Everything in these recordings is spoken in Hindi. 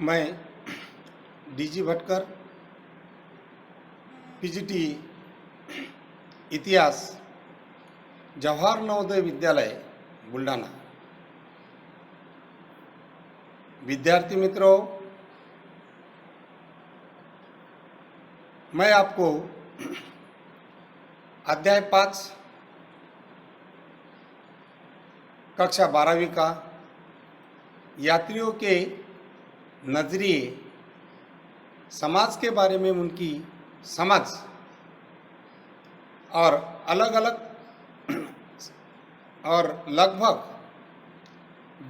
मैं डीजी भटकर पीजीटी इतिहास जवाहर नवोदय विद्यालय बुल्ढाना। विद्यार्थी मित्रों, मैं आपको अध्याय 5 कक्षा 12वीं का यात्रियों के नजरिए समाज के बारे में उनकी समझ और अलग अलग और लगभग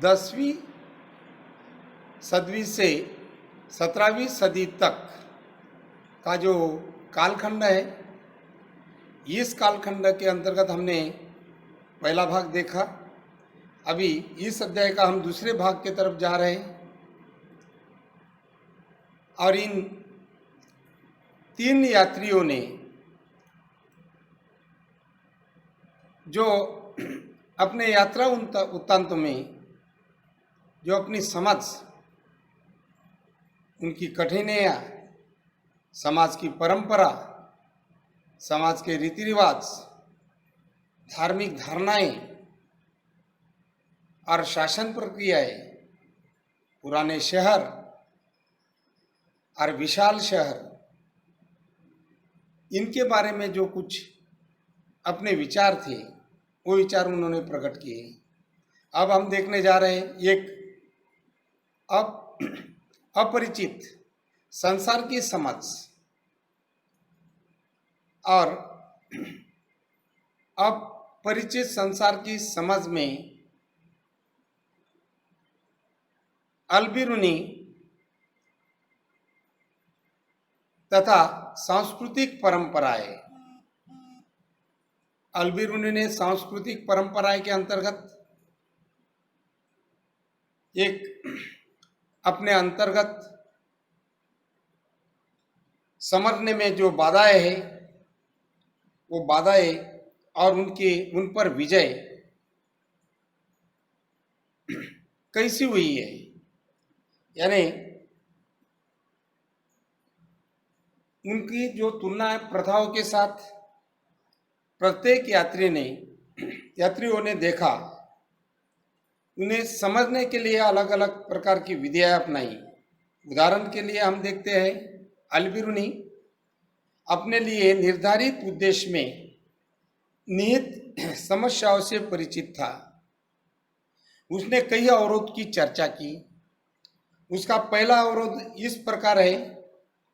10वीं सदी से 17वीं सदी तक का जो कालखंड है, इस कालखंड के अंतर्गत हमने पहला भाग देखा। अभी इस अध्याय का हम दूसरे भाग की तरफ जा रहे हैं और इन 3 यात्रियों ने जो अपने यात्रा वृत्तांत में जो अपनी समझ, उनकी कठिनाइयाँ, समाज की परंपरा, समाज के रीति रिवाज, धार्मिक धारणाएं और शासन प्रक्रियाएं, पुराने शहर और विशाल शहर, इनके बारे में जो कुछ अपने विचार थे, वो विचार उन्होंने प्रकट किए। अब हम देखने जा रहे हैं एक अपरिचित संसार की समझ और अपरिचित संसार की समझ में अल-बिरूनी तथा सांस्कृतिक परंपराएं। अल-बिरूनी ने सांस्कृतिक परंपराएं के अंतर्गत एक अपने अंतर्गत समझने में जो बाधाएं हैं, वो बाधाएं और उन पर विजय कैसी हुई है, यानी उनकी जो तुलना है प्रथाओं के साथ प्रत्येक यात्रियों ने देखा। उन्हें समझने के लिए अलग अलग प्रकार की विधियां अपनाई। उदाहरण के लिए हम देखते हैं, अल-बिरूनी अपने लिए निर्धारित उद्देश्य में निहित समस्याओं से परिचित था। उसने कई अवरोध की चर्चा की। उसका पहला अवरोध इस प्रकार है,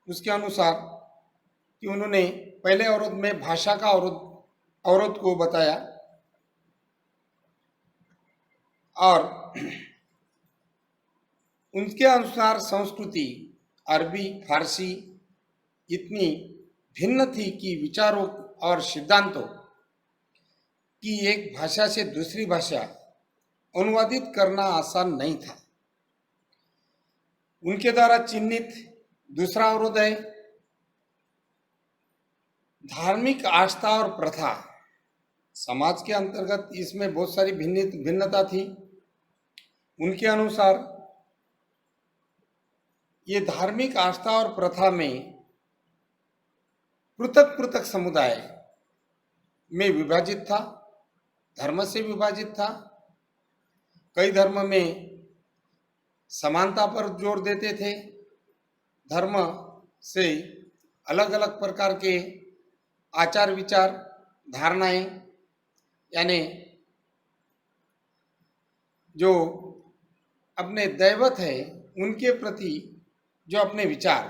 उसके अनुसार कि उन्होंने पहले अवरोध में भाषा का अवरोध को बताया और उनके अनुसार संस्कृति अरबी फारसी इतनी भिन्न थी कि विचारों और सिद्धांतों की एक भाषा से दूसरी भाषा अनुवादित करना आसान नहीं था। उनके द्वारा चिन्हित दूसरा अवरोध है धार्मिक आस्था और प्रथा। समाज के अंतर्गत इसमें बहुत सारी भिन्नता थी। उनके अनुसार ये धार्मिक आस्था और प्रथा में पृथक पृथक समुदाय में विभाजित था, धर्म से विभाजित था। कई धर्म में समानता पर जोर देते थे, धर्म से अलग अलग प्रकार के आचार विचार धारणाएं, यानी जो अपने दैवत है उनके प्रति जो अपने विचार,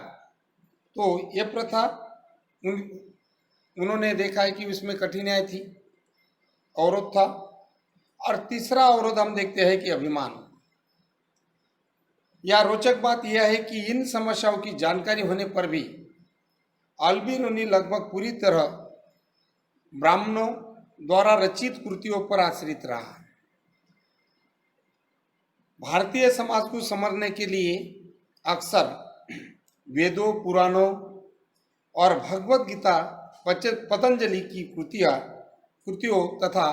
तो ये प्रथा उन्होंने देखा है कि उसमें कठिनाई थी, अवरोध था। और तीसरा अवरोध हम देखते हैं कि अभिमान। यह रोचक बात यह है कि इन समस्याओं की जानकारी होने पर भी अल-बिरूनी लगभग पूरी तरह ब्राह्मणों द्वारा रचित कृतियों पर आश्रित रहा। भारतीय समाज को समझने के लिए अक्सर वेदों, पुराणों और भगवत गीता, पतंजलि की कृतियों तथा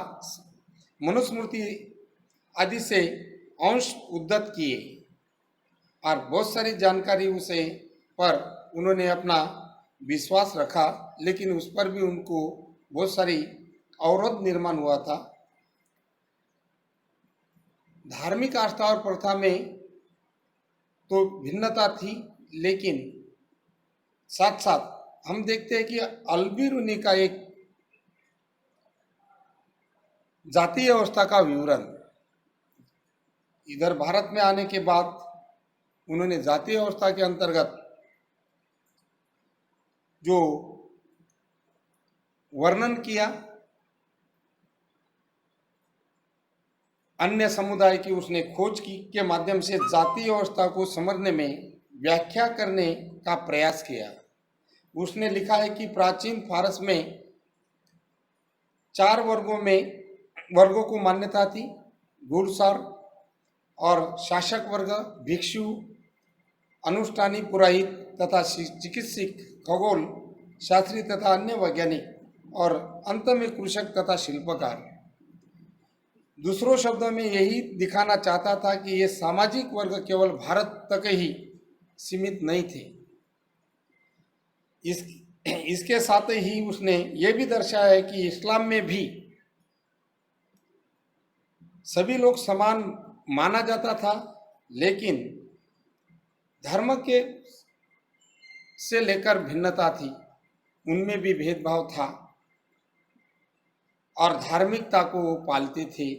मनुस्मृति आदि से अंश उद्धृत किए। और बहुत सारी जानकारी उसे पर उन्होंने अपना विश्वास रखा, लेकिन उस पर भी उनको बहुत सारी अवरोध निर्माण हुआ था। धार्मिक आस्था और प्रथा में तो भिन्नता थी, लेकिन साथ साथ हम देखते हैं कि अल्बिरूनी का एक जातीय व्यवस्था का विवरण इधर भारत में आने के बाद उन्होंने जातीय व्यवस्था के अंतर्गत जो वर्णन किया, अन्य समुदाय की उसने खोज की के माध्यम से जातीय व्यवस्था को समझने में व्याख्या करने का प्रयास किया। उसने लिखा है कि प्राचीन फारस में 4 वर्गों को मान्यता थी: घुड़सवार और शासक वर्ग, भिक्षु, अनुष्ठानी, पुरोहित तथा चिकित्सक, खगोल शास्त्री तथा अन्य वैज्ञानिक, और अंत में कृषक तथा शिल्पकार। दूसरों शब्दों में यही दिखाना चाहता था कि ये सामाजिक वर्ग केवल भारत तक ही सीमित नहीं थे। इसके साथ ही उसने ये भी दर्शाया है कि इस्लाम में भी सभी लोग समान माना जाता था, लेकिन धर्म के से लेकर भिन्नता थी, उनमें भी भेदभाव था और धार्मिकता को वो पालते थे।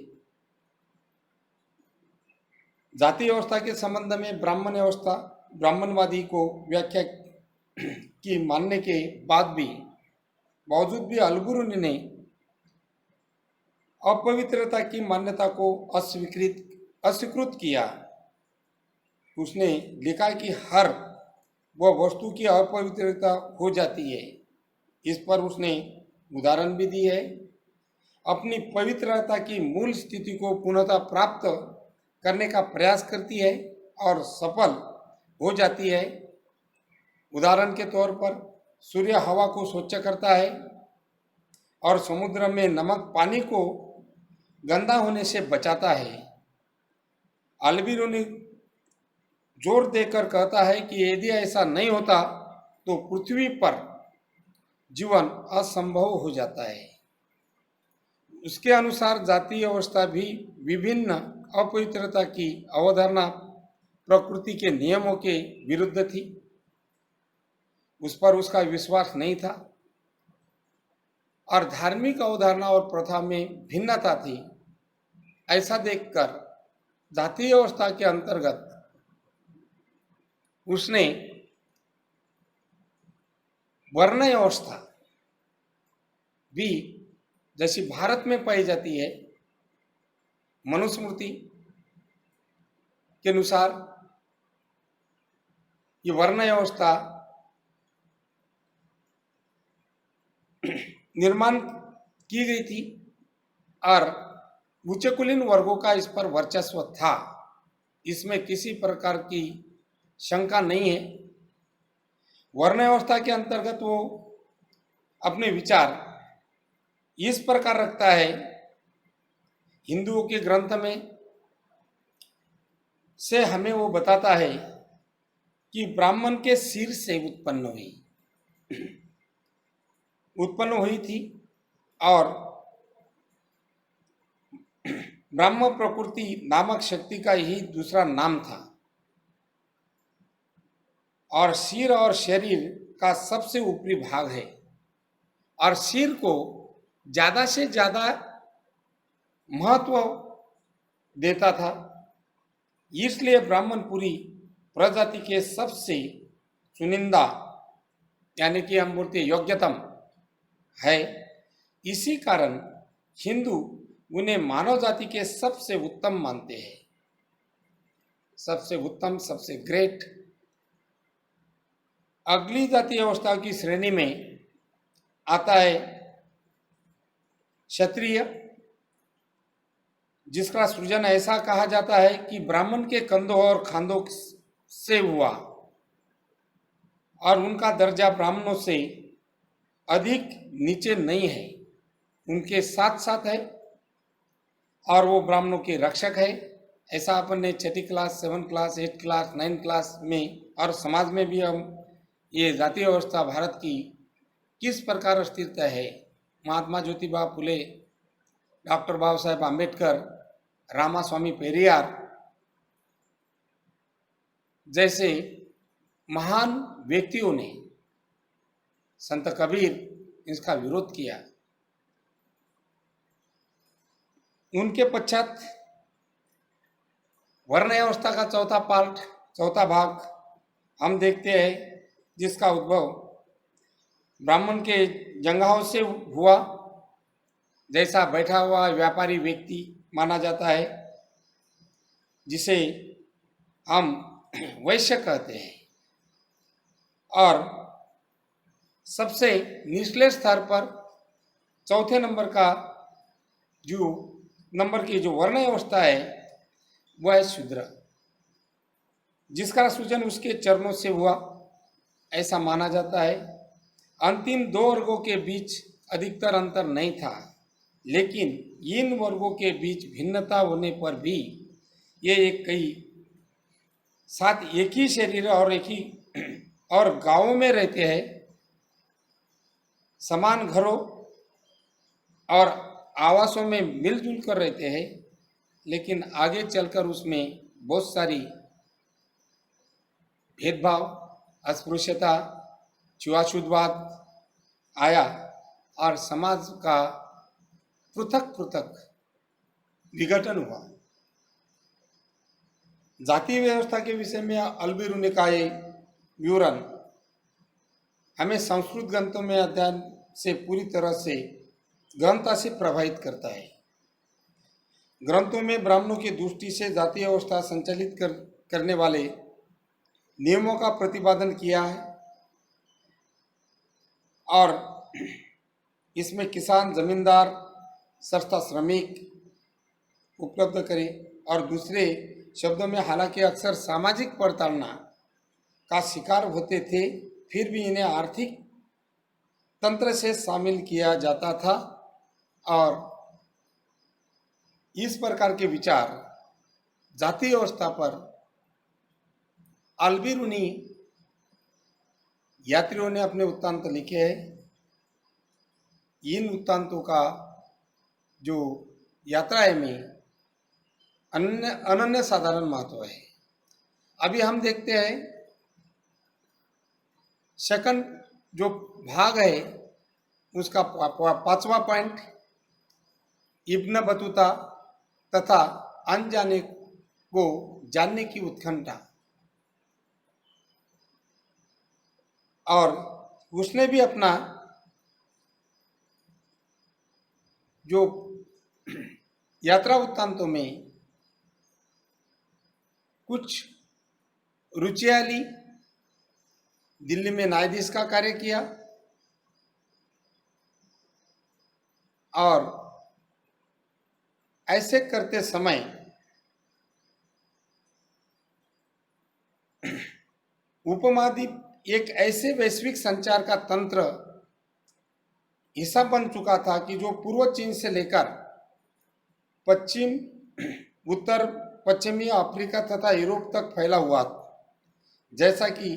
जाति व्यवस्था के संबंध में ब्राह्मणवादी को व्याख्या की मानने के बावजूद भी अल्बिरूनी ने अपवित्रता की मान्यता को अस्वीकृत किया। उसने लिखा कि हर वह वस्तु की अपवित्रता हो जाती है। इस पर उसने उदाहरण भी दी है। अपनी पवित्रता की मूल स्थिति को पुनः प्राप्त करने का प्रयास करती है और सफल हो जाती है। उदाहरण के तौर पर सूर्य हवा को स्वच्छ करता है और समुद्र में नमक पानी को गंदा होने से बचाता है। अल्बिरूनी जोर देकर कहता है कि यदि ऐसा नहीं होता तो पृथ्वी पर जीवन असंभव हो जाता है। उसके अनुसार जातीय अवस्था भी विभिन्न अपवित्रता की अवधारणा प्रकृति के नियमों के विरुद्ध थी। उस पर उसका विश्वास नहीं था और धार्मिक अवधारणा और प्रथा में भिन्नता थी। ऐसा देखकर जातीय अवस्था के अंतर्गत उसने वर्ण व्यवस्था भी जैसी भारत में पाई जाती है, मनुस्मृति के अनुसार ये वर्ण व्यवस्था निर्माण की गई थी और उच्च कुलीन वर्गों का इस पर वर्चस्व था। इसमें किसी प्रकार की शंका नहीं है। वर्ण व्यवस्था के अंतर्गत वो अपने विचार इस प्रकार रखता है। हिंदुओं के ग्रंथ में से हमें वो बताता है कि ब्राह्मण के सिर से उत्पन्न हुई थी और ब्रह्म प्रकृति नामक शक्ति का ही दूसरा नाम था और सिर और शरीर का सबसे ऊपरी भाग है और सिर को ज्यादा से ज्यादा महत्व देता था। इसलिए ब्राह्मण पूरी प्रजाति के सबसे चुनिंदा यानी कि हम बोलते योग्यतम है। इसी कारण हिंदू उन्हें मानव जाति के सबसे उत्तम मानते हैं, सबसे उत्तम, सबसे ग्रेट। अगली जाति अवस्था की श्रेणी में आता है क्षत्रिय, जिसका सृजन ऐसा कहा जाता है कि ब्राह्मण के कंधों और खांदों से हुआ और उनका दर्जा ब्राह्मणों से अधिक नीचे नहीं है, उनके साथ साथ है और वो ब्राह्मणों के रक्षक है। ऐसा अपन ने छठी क्लास, 7 क्लास, 8 क्लास, 9 क्लास में और समाज में भी हम ये जातीय व्यवस्था भारत की किस प्रकार अस्थिरता है, महात्मा ज्योतिबा फुले, डॉक्टर बाबा साहेब आम्बेडकर, रामास्वामी पेरियार जैसे महान व्यक्तियों ने, संत कबीर इसका विरोध किया। उनके पश्चात वर्ण व्यवस्था का चौथा भाग हम देखते हैं, जिसका उद्भव ब्राह्मण के जंगहाव से हुआ, जैसा बैठा हुआ व्यापारी व्यक्ति माना जाता है, जिसे हम वैश्य कहते हैं। और सबसे निचले स्तर पर चौथे नंबर की जो वर्ण व्यवस्था है वह है शूद्र, जिसका सृजन उसके चरणों से हुआ ऐसा माना जाता है। अंतिम दो वर्गों के बीच अधिकतर अंतर नहीं था, लेकिन इन वर्गों के बीच भिन्नता होने पर भी ये कई साथ एक ही शरीर और गांवों में रहते हैं, समान घरों और आवासों में मिलजुल कर रहते हैं, लेकिन आगे चलकर उसमें बहुत सारी भेदभाव, अस्पृश्यता, छुआछूतवाद आया और समाज का पृथक विघटन हुआ। जातीय व्यवस्था के विषय में अल्बिरूनी का ये विवरण हमें संस्कृत ग्रंथों में अध्ययन से पूरी तरह से गहनता से प्रभावित करता है। ग्रंथों में ब्राह्मणों की दृष्टि से जातीय व्यवस्था संचालित करने वाले नियमों का प्रतिपादन किया है और इसमें किसान, जमींदार, सस्ता श्रमिक उपलब्ध करे और दूसरे शब्दों में हालांकि अक्सर सामाजिक प्रताड़ना का शिकार होते थे, फिर भी इन्हें आर्थिक तंत्र से शामिल किया जाता था। और इस प्रकार के विचार जातीय व्यवस्था पर अल्बिरूनी यात्रियों ने अपने वृत्तांत लिखे हैं। इन वृत्तांतों का जो यात्राएं में अनन्य साधारण महत्व है। अभी हम देखते हैं सेकंड जो भाग है उसका पांचवा पॉइंट, इब्न बतूता तथा अनजाने को जानने की उत्कंठा। और उसने भी अपना जो यात्रा वृत्तांतों में कुछ रुचियां ली, दिल्ली में न्यायाधीश का कार्य किया और ऐसे करते समय उपमहाद्वीप एक ऐसे वैश्विक संचार का तंत्र हिस्सा बन चुका था कि जो पूर्व चीन से लेकर पश्चिम, उत्तर पश्चिमी अफ्रीका तथा यूरोप तक फैला हुआ। जैसा कि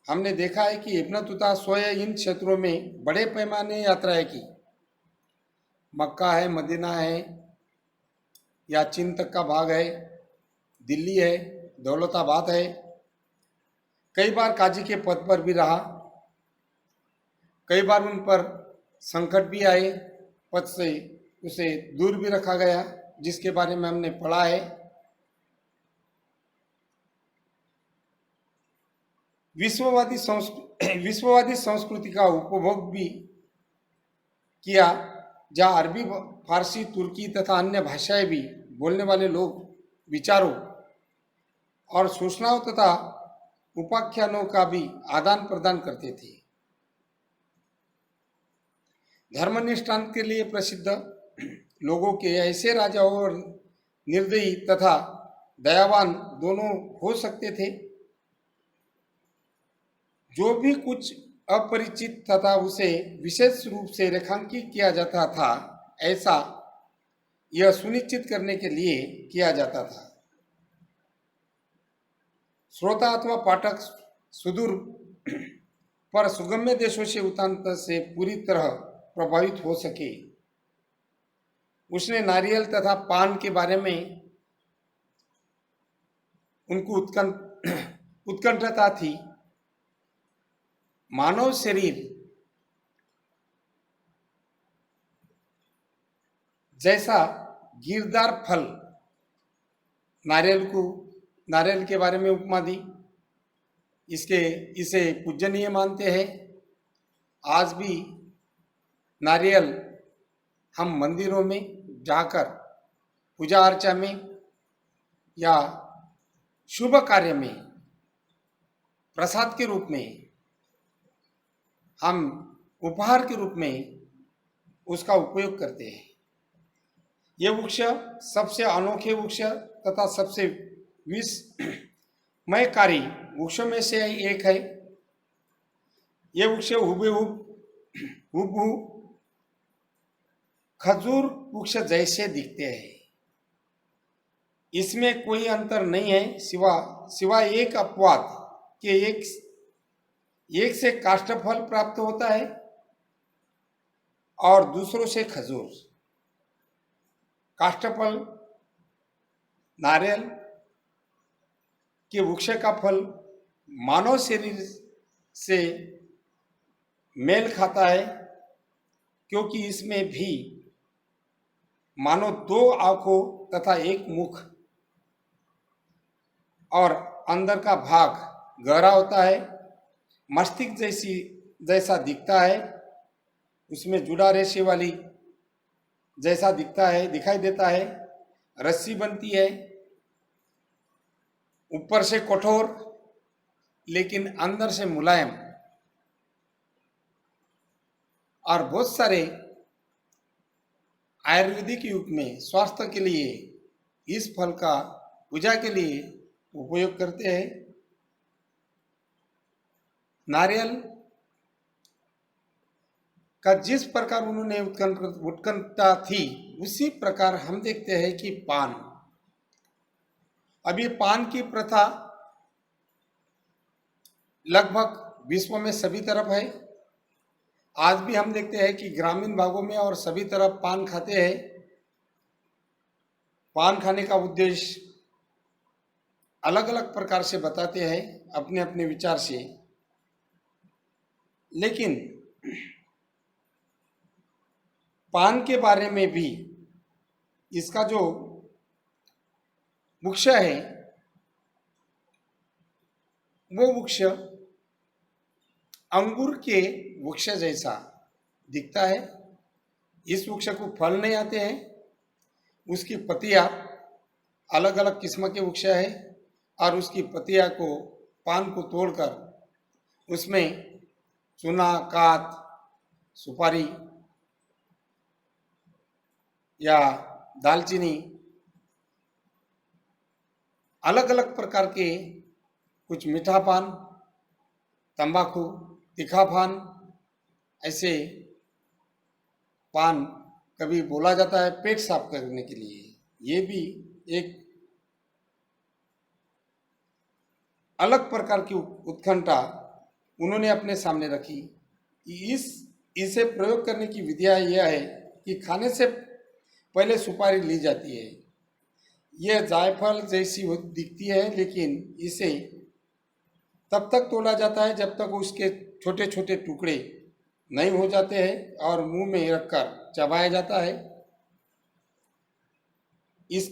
हमने देखा है कि इब्न बतूता स्वयं इन क्षेत्रों में बड़े पैमाने यात्राएं की। मक्का है, मदीना है या चीन तक का भाग है, दिल्ली है, दौलताबाद है, कई बार काजी के पद पर भी रहा, कई बार उन पर संकट भी आए, पद से उसे दूर भी रखा गया, जिसके बारे में हमने पढ़ा है। विश्ववादी संस्कृति का उपभोग भी किया, जहाँ अरबी, फारसी, तुर्की तथा अन्य भाषाएं भी बोलने वाले लोग विचारों और सूचनाओं तथा उपाख्यानों का भी आदान प्रदान करते थे। धर्मनिष्ठान के लिए प्रसिद्ध लोगों के ऐसे राजाओं और निर्दयी तथा दयावान दोनों हो सकते थे। जो भी कुछ अपरिचित तथा उसे विशेष रूप से रेखांकित किया जाता था, ऐसा यह सुनिश्चित करने के लिए किया जाता था श्रोता अथवा पाठक सुदूर पर सुगम्य देशों से उत्तांतर से पूरी तरह प्रभावित हो सके। उसने नारियल तथा पान के बारे में उनको उत्कंठता थी। मानव शरीर जैसा गिरदार फल, नारियल के बारे में उपमा दी। इसे पूजनीय मानते हैं। आज भी नारियल हम मंदिरों में जाकर पूजा अर्चा में या शुभ कार्य में प्रसाद के रूप में, हम उपहार के रूप में उसका उपयोग करते हैं। ये वृक्ष सबसे अनोखे वृक्ष तथा सबसे विस्मयकारी वृक्षों में से एक है। ये वृक्ष हुबहू खजूर वृक्ष जैसे दिखते हैं। इसमें कोई अंतर नहीं है सिवाय एक अपवाद कि एक से काष्ठफल प्राप्त होता है और दूसरों से खजूर। काष्ठफल नारियल के वृक्ष का फल मानव शरीर से मेल खाता है, क्योंकि इसमें भी मानो 2 आंखों तथा एक मुख और अंदर का भाग गहरा होता है, मस्तिष्क जैसा दिखता है, उसमें जुड़ा रेशे वाली जैसा दिखाई देता है। रस्सी बनती है, ऊपर से कठोर लेकिन अंदर से मुलायम। और बहुत सारे आयुर्वेदिक युग में स्वास्थ्य के लिए इस फल का पूजा के लिए उपयोग करते हैं। नारियल का जिस प्रकार उन्होंने उत्कंठा थी, उसी प्रकार हम देखते हैं कि पान, अभी पान की प्रथा लगभग विश्व में सभी तरफ है। आज भी हम देखते हैं कि ग्रामीण भागों में और सभी तरफ पान खाते हैं। पान खाने का उद्देश्य अलग अलग प्रकार से बताते हैं अपने अपने विचार से, लेकिन पान के बारे में भी इसका जो वृक्ष है वो वृक्ष अंगूर के वृक्ष जैसा दिखता है। इस वृक्ष को फल नहीं आते हैं, उसकी पत्तियां अलग अलग किस्म के वृक्ष है और उसकी पत्तियां को, पान को तोड़कर उसमें चूना, कात, सुपारी या दालचीनी, अलग अलग प्रकार के कुछ मीठा पान, तंबाकू, तीखा पान, ऐसे पान कभी बोला जाता है पेट साफ करने के लिए। ये भी एक अलग प्रकार की उत्कंठा उन्होंने अपने सामने रखी। इसे प्रयोग करने की विधिया यह है कि खाने से पहले सुपारी ली जाती है। यह जायफल जैसी दिखती है, लेकिन इसे तब तक तोड़ा जाता है जब तक उसके छोटे छोटे टुकड़े नहीं हो जाते हैं और मुंह में रखकर चबाया जाता है। इस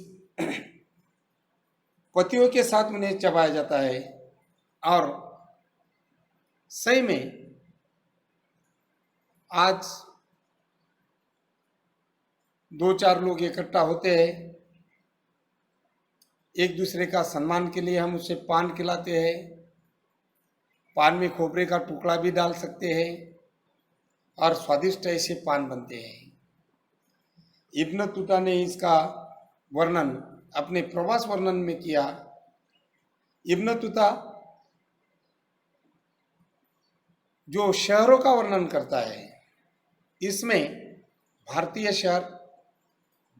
पत्तियों के साथ उन्हें चबाया जाता है और सही में आज 2-4 लोग इकट्ठा होते हैं, एक दूसरे का सम्मान के लिए हम उसे पान खिलाते हैं। पान में खोपरे का टुकड़ा भी डाल सकते हैं और स्वादिष्ट ऐसे पान बनते हैं। इब्न तुता ने इसका वर्णन अपने प्रवास वर्णन में किया। इब्न तुता जो शहरों का वर्णन करता है, इसमें भारतीय शहर,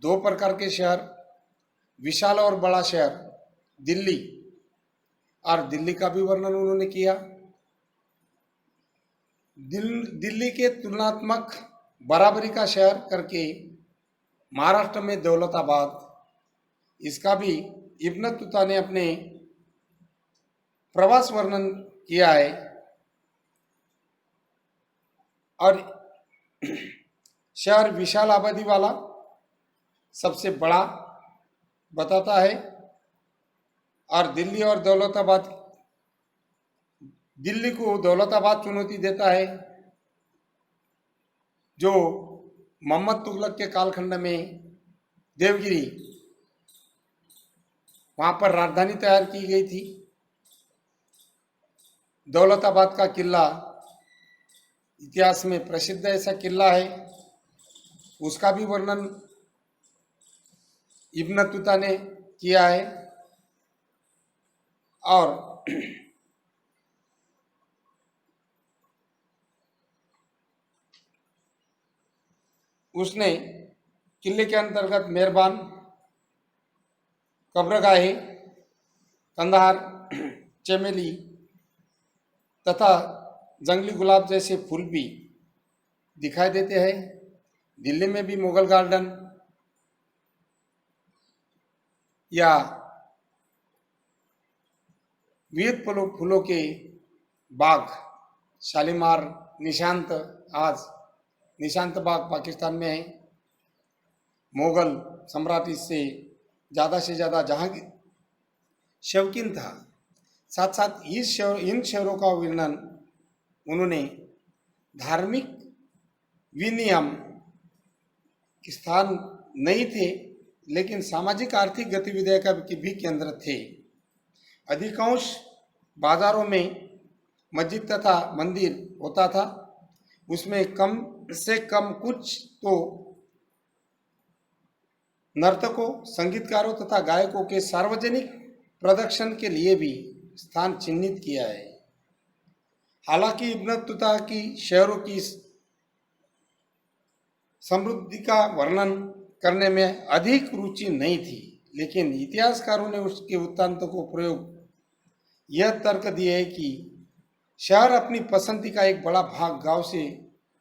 2 प्रकार के शहर, विशाल और बड़ा शहर दिल्ली और दिल्ली का भी वर्णन उन्होंने किया। दिल्ली के तुलनात्मक बराबरी का शहर करके महाराष्ट्र में दौलताबाद, इसका भी इब्न बतूता ने अपने प्रवास वर्णन किया है। और शहर विशाल आबादी वाला सबसे बड़ा बताता है। और दिल्ली और दौलताबाद, दिल्ली को दौलताबाद चुनौती देता है, जो मोहम्मद तुगलक के कालखंड में देवगिरी, वहां पर राजधानी तैयार की गई थी। दौलताबाद का किला इतिहास में प्रसिद्ध ऐसा किला है, उसका भी वर्णन इब्न बतूता ने किया है। और उसने किले के अंतर्गत मेहरबान, कब्रगाहे, कंधार, चमेली तथा जंगली गुलाब जैसे फूल भी दिखाई देते हैं। दिल्ली में भी मुगल गार्डन या विविध फूलों के बाग, शालीमार, निशांत, आज निशांत बाग पाकिस्तान में है। मुगल सम्राट इससे ज़्यादा से ज़्यादा जहांगीर शौकीन था। साथ साथ इन शहरों का वर्णन उन्होंने धार्मिक विनियम के स्थान नहीं थे, लेकिन सामाजिक आर्थिक गतिविधियों का भी केंद्र थे। अधिकांश बाजारों में मस्जिद तथा मंदिर होता था। उसमें कम से कम कुछ तो नर्तकों, संगीतकारों तथा गायकों के सार्वजनिक प्रदर्शन के लिए भी स्थान चिन्हित किया है। हालांकि इब्न बतूता की शहरों की समृद्धि का वर्णन करने में अधिक रुचि नहीं थी, लेकिन इतिहासकारों ने उसके वृत्तांतों को प्रयोग यह तर्क दिए है कि शहर अपनी पसंदी का एक बड़ा भाग गांव से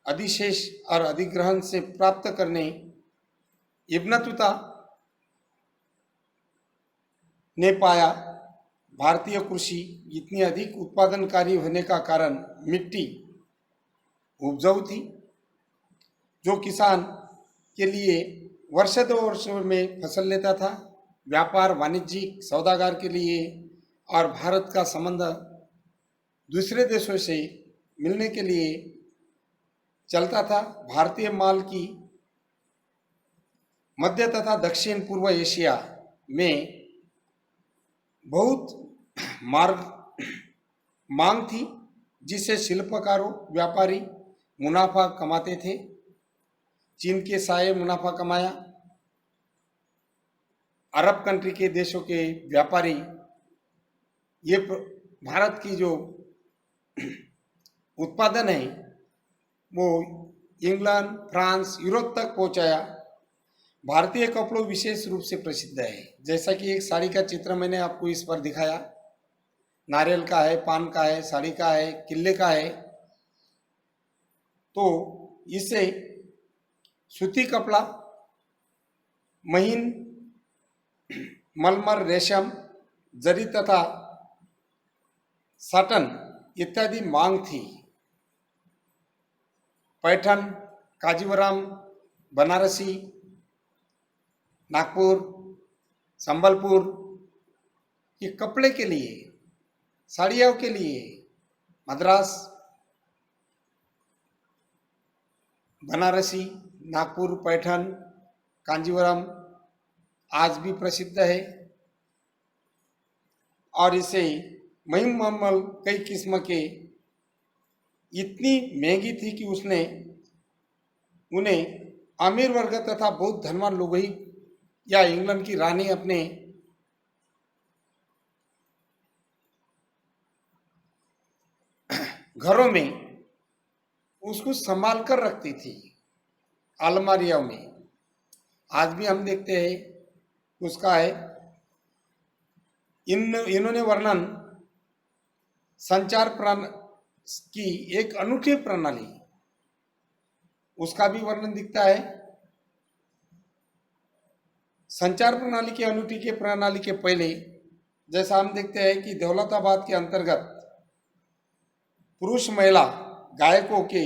अधिशेष और अधिग्रहण से प्राप्त करने इब्न बतूता ने पाया। भारतीय कृषि इतनी अधिक उत्पादनकारी होने का कारण मिट्टी उपजाऊ थी, जो किसान के लिए वर्ष 2 वर्षों में फसल लेता था। व्यापार, वाणिज्यिक, सौदागर के लिए और भारत का संबंध दूसरे देशों से मिलने के लिए चलता था। भारतीय माल की मध्य तथा दक्षिण पूर्व एशिया में बहुत मांग थी, जिससे शिल्पकारों, व्यापारी मुनाफा कमाते थे। चीन के साये मुनाफा कमाया। अरब कंट्री के देशों के व्यापारी ये भारत की जो उत्पादन है वो इंग्लैंड, फ्रांस, यूरोप तक पहुंचाया। भारतीय कपड़ों विशेष रूप से प्रसिद्ध है। जैसा कि एक साड़ी का चित्र मैंने आपको इस पर दिखाया, नारियल का है, पान का है, साड़ी का है, किले का है। तो इससे सूती कपड़ा, महीन मलमल, रेशम, जरी तथा साटन इत्यादि मांग थी। पैठन, कांजीवरम, बनारसी, नागपुर, संबलपुर, ये कपड़े के लिए, साड़ियों के लिए, मद्रास, बनारसी, नागपुर, पैठन, कांजीवरम आज भी प्रसिद्ध है। और इसे महिम मलमल कई किस्म के इतनी महंगी थी कि उसने उन्हें अमीर वर्ग तथा बहुत धनवान लोग ही या इंग्लैंड की रानी अपने घरों में उसको संभाल कर रखती थी, अलमारियों में। आज भी हम देखते हैं उसका है। इन्होंने वर्णन संचार की एक अनूठी प्रणाली, उसका भी वर्णन दिखता है। संचार प्रणाली की अनूठी के प्रणाली के पहले जैसा हम देखते हैं कि दौलताबाद के अंतर्गत पुरुष महिला गायकों के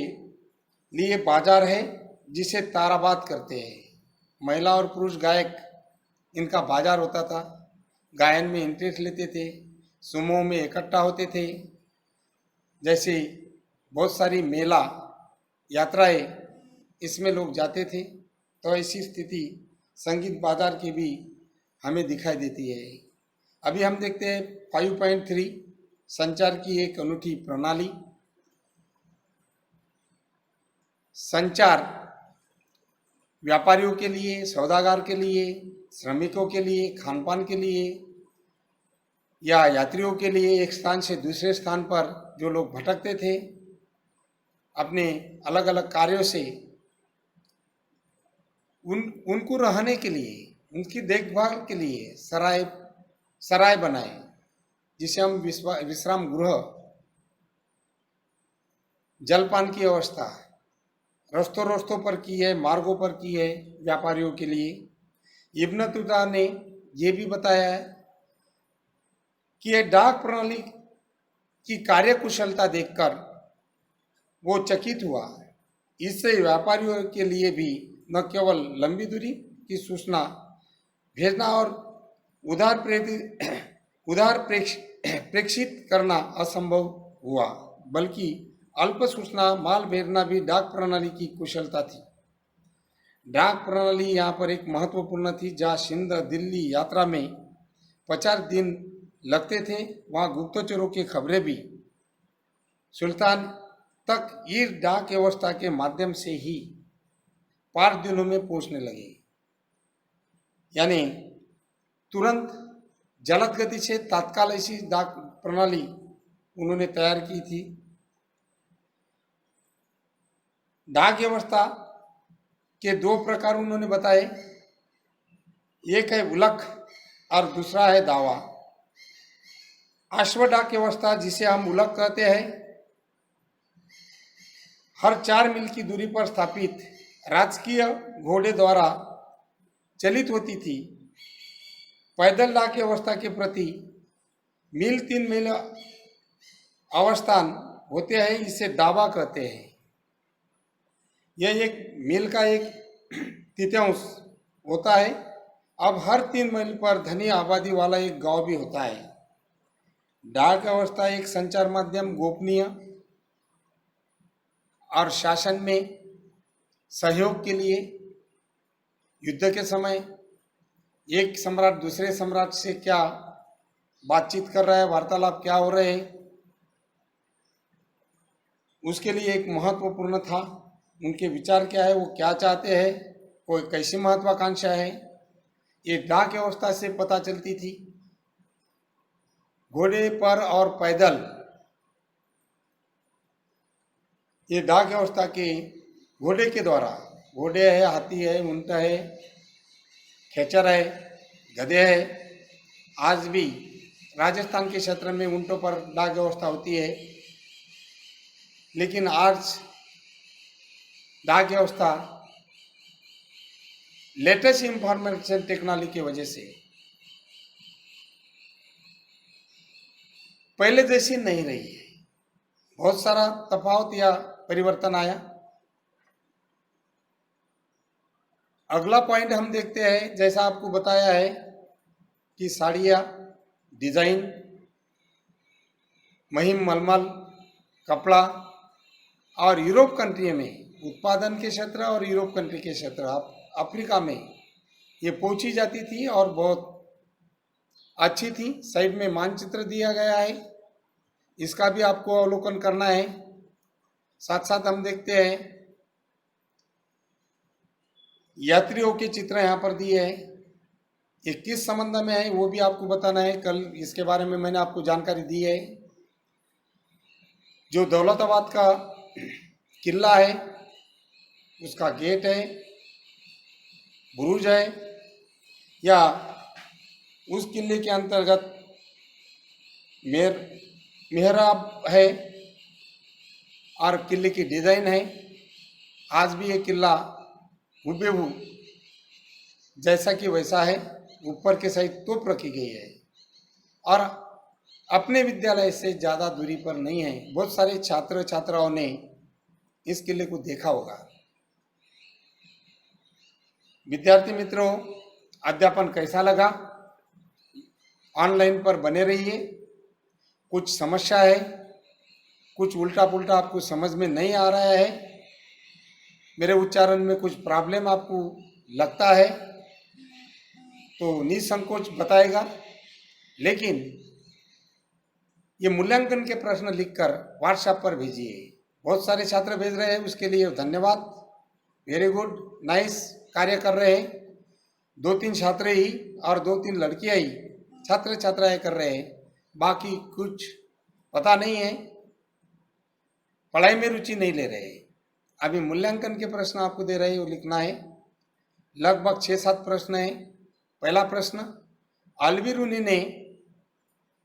लिए बाजार है जिसे ताराबाद करते हैं। महिला और पुरुष गायक, इनका बाजार होता था, गायन में इंटरेस्ट लेते थे, समूह में इकट्ठा होते थे। जैसे बहुत सारी मेला यात्राएं, इसमें लोग जाते थे। तो ऐसी स्थिति संगीत बाजार की भी हमें दिखाई देती है। अभी हम देखते हैं 5.3 संचार की एक अनूठी प्रणाली। संचार व्यापारियों के लिए, सौदागर के लिए, श्रमिकों के लिए, खानपान के लिए या यात्रियों के लिए एक स्थान से दूसरे स्थान पर जो लोग भटकते थे अपने अलग अलग कार्यों से, उनको रहने के लिए, उनकी देखभाल के लिए सराय बनाए, जिसे हम विश्राम गृह, जलपान की व्यवस्था रस्तों पर की है, मार्गों पर की है व्यापारियों के लिए। इब्न बतूता ने ये भी बताया है कि यह डाक प्रणाली की कार्यकुशलता देखकर वो चकित हुआ। इससे व्यापारियों के लिए भी न केवल लंबी दूरी की सूचना भेजना और उधार प्रेषित करना असंभव हुआ, बल्कि अल्प सूचना माल भेजना भी डाक प्रणाली की कुशलता थी। डाक प्रणाली यहाँ पर एक महत्वपूर्ण थी। जहाँ सिंध दिल्ली यात्रा में 50 दिन लगते थे, वहाँ गुप्तचरों की खबरें भी सुल्तान तक इस डाक व्यवस्था के माध्यम से ही 5 दिनों में पहुंचने लगे। यानी तुरंत जलद गति से तात्काल ऐसी डाक प्रणाली उन्होंने तैयार की थी। डाक व्यवस्था के 2 प्रकार उन्होंने बताए, एक है उलख और दूसरा है दावा। अश्व डाक व्यवस्था, जिसे हम उलख कहते हैं, हर 4 मील की दूरी पर स्थापित राजकीय घोड़े द्वारा चलित होती थी। पैदल डाक व्यवस्था के प्रति 3 मील अवस्थान होते हैं, इसे दावा कहते हैं। यह एक मील का एक तृतीयांश होता है। अब हर 3 मील पर धनी आबादी वाला एक गांव भी होता है। डाक व्यवस्था एक संचार माध्यम, गोपनीय और शासन में सहयोग के लिए। युद्ध के समय एक सम्राट दूसरे सम्राट से क्या बातचीत कर रहा है, वार्तालाप क्या हो रहे हैं, उसके लिए एक महत्वपूर्ण था। उनके विचार क्या है, वो क्या चाहते हैं, कोई कैसी महत्वाकांक्षा है, ये डाक व्यवस्था से पता चलती थी। घोड़े पर और पैदल, ये डाक व्यवस्था के घोड़े के द्वारा, घोड़े है, हाथी है, ऊंट है, खेचर है, गधे है। आज भी राजस्थान के क्षेत्र में ऊंटों पर डाक व्यवस्था होती है, लेकिन आज डाक व्यवस्था लेटेस्ट इंफॉर्मेशन टेक्नोलॉजी की वजह से पहले जैसी नहीं रही है। बहुत सारा तफावत या परिवर्तन आया। अगला पॉइंट हम देखते हैं, जैसा आपको बताया है कि साड़ियाँ, डिजाइन, महिम मलमल, कपड़ा और यूरोप कंट्री में उत्पादन के क्षेत्र और यूरोप कंट्री के क्षेत्र, अफ्रीका में ये पहुंची जाती थी और बहुत अच्छी थी। साइड में मानचित्र दिया गया है, इसका भी आपको अवलोकन करना है। साथ साथ हम देखते हैं यात्रियों के चित्र यहाँ पर दिए हैं। ये किस संबंध में है वो भी आपको बताना है। कल इसके बारे में मैंने आपको जानकारी दी है। जो दौलताबाद का किला है, उसका गेट है, बुरुज है, या उस किले के अंतर्गत मेहराब है और किले की डिज़ाइन है। आज भी ये किला हुबेहू जैसा कि वैसा है, ऊपर के साइड तोप रखी गई है और अपने विद्यालय से ज़्यादा दूरी पर नहीं है। बहुत सारे छात्र छात्राओं ने इस किले को देखा होगा। विद्यार्थी मित्रों, अध्यापन कैसा लगा? ऑनलाइन पर बने रहिए। कुछ समस्या है, कुछ उल्टा पुल्टा आपको समझ में नहीं आ रहा है, मेरे उच्चारण में कुछ प्रॉब्लम आपको लगता है तो निसंकोच बताएगा। लेकिन ये मूल्यांकन के प्रश्न लिखकर व्हाट्सएप पर भेजिए। बहुत सारे छात्र भेज रहे हैं, उसके लिए धन्यवाद। वेरी गुड, नाइस कार्य कर रहे हैं। 2-3 छात्र ही और 2-3 लड़कियां ही छात्र छात्राएं कर रहे हैं, बाकी कुछ पता नहीं है, पढ़ाई में रुचि नहीं ले रहे। अभी मूल्यांकन के प्रश्न आपको दे रहे हैं, वो लिखना है। लगभग 6-7 प्रश्न है। पहला प्रश्न, अल्बिरूनी ने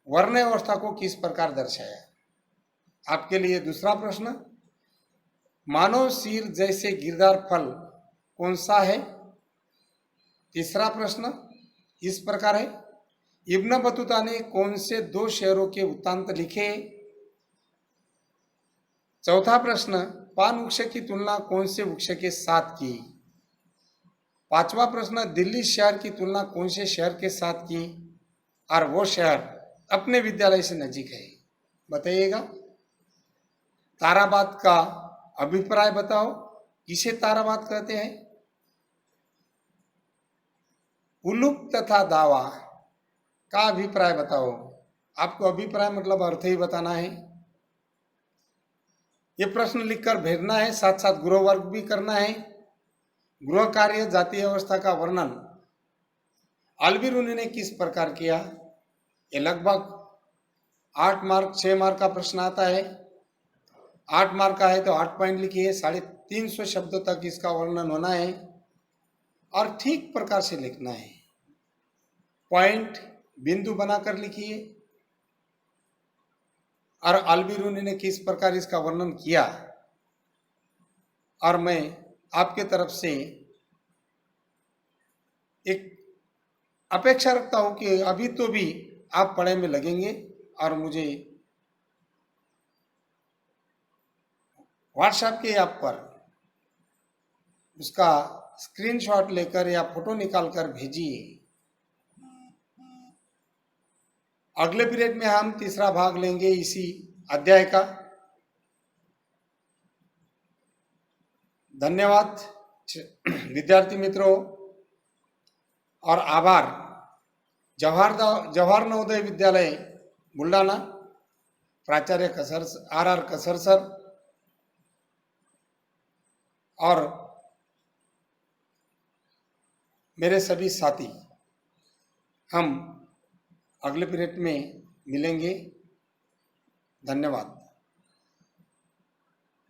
वर्ण अवस्था को किस प्रकार दर्शाया? आपके लिए दूसरा प्रश्न, मानव सिर जैसे गिरदार फल कौन सा है? तीसरा प्रश्न इस प्रकार है, इब्न बतूता ने कौन से 2 शहरों के वृत्तांत लिखे? चौथा प्रश्न, पान वृक्ष की तुलना कौन से वृक्ष के साथ की? पांचवा प्रश्न, दिल्ली शहर की तुलना कौन से शहर के साथ की और वो शहर अपने विद्यालय से नजीक है? बताइएगा। ताराबाद का अभिप्राय बताओ, किसे ताराबाद कहते हैं? उलूक तथा दावा का अभिप्राय बताओ। आपको अभिप्राय मतलब अर्थ ही बताना है। ये प्रश्न लिखकर भेजना है, साथ साथ गृह वर्ग भी करना है। गृह कार्य जातीय अवस्था का वर्णन अल्बिरूनी ने किस प्रकार किया? ये लगभग 8 मार्क 6 मार्क का प्रश्न आता है। 8 मार्क का है तो 8 पॉइंट लिखिए। 350 शब्दों तक इसका वर्णन होना है और ठीक प्रकार से लिखना है। पॉइंट बिंदु बनाकर लिखिए और अल्बिरूनी ने किस प्रकार इसका वर्णन किया। और मैं आपके तरफ से एक अपेक्षा रखता हूं कि अभी तो भी आप पढ़ाई में लगेंगे और मुझे व्हाट्सएप के ऐप पर उसका स्क्रीनशॉट लेकर या फोटो निकालकर भेजिए। अगले पीरियड में हम तीसरा भाग लेंगे इसी अध्याय का। धन्यवाद विद्यार्थी मित्रों और आभार। जवाहर नवोदय विद्यालय बुल्ढाना, प्राचार्य आर कसर सर और मेरे सभी साथी। हम अगले पीरियड में मिलेंगे। धन्यवाद।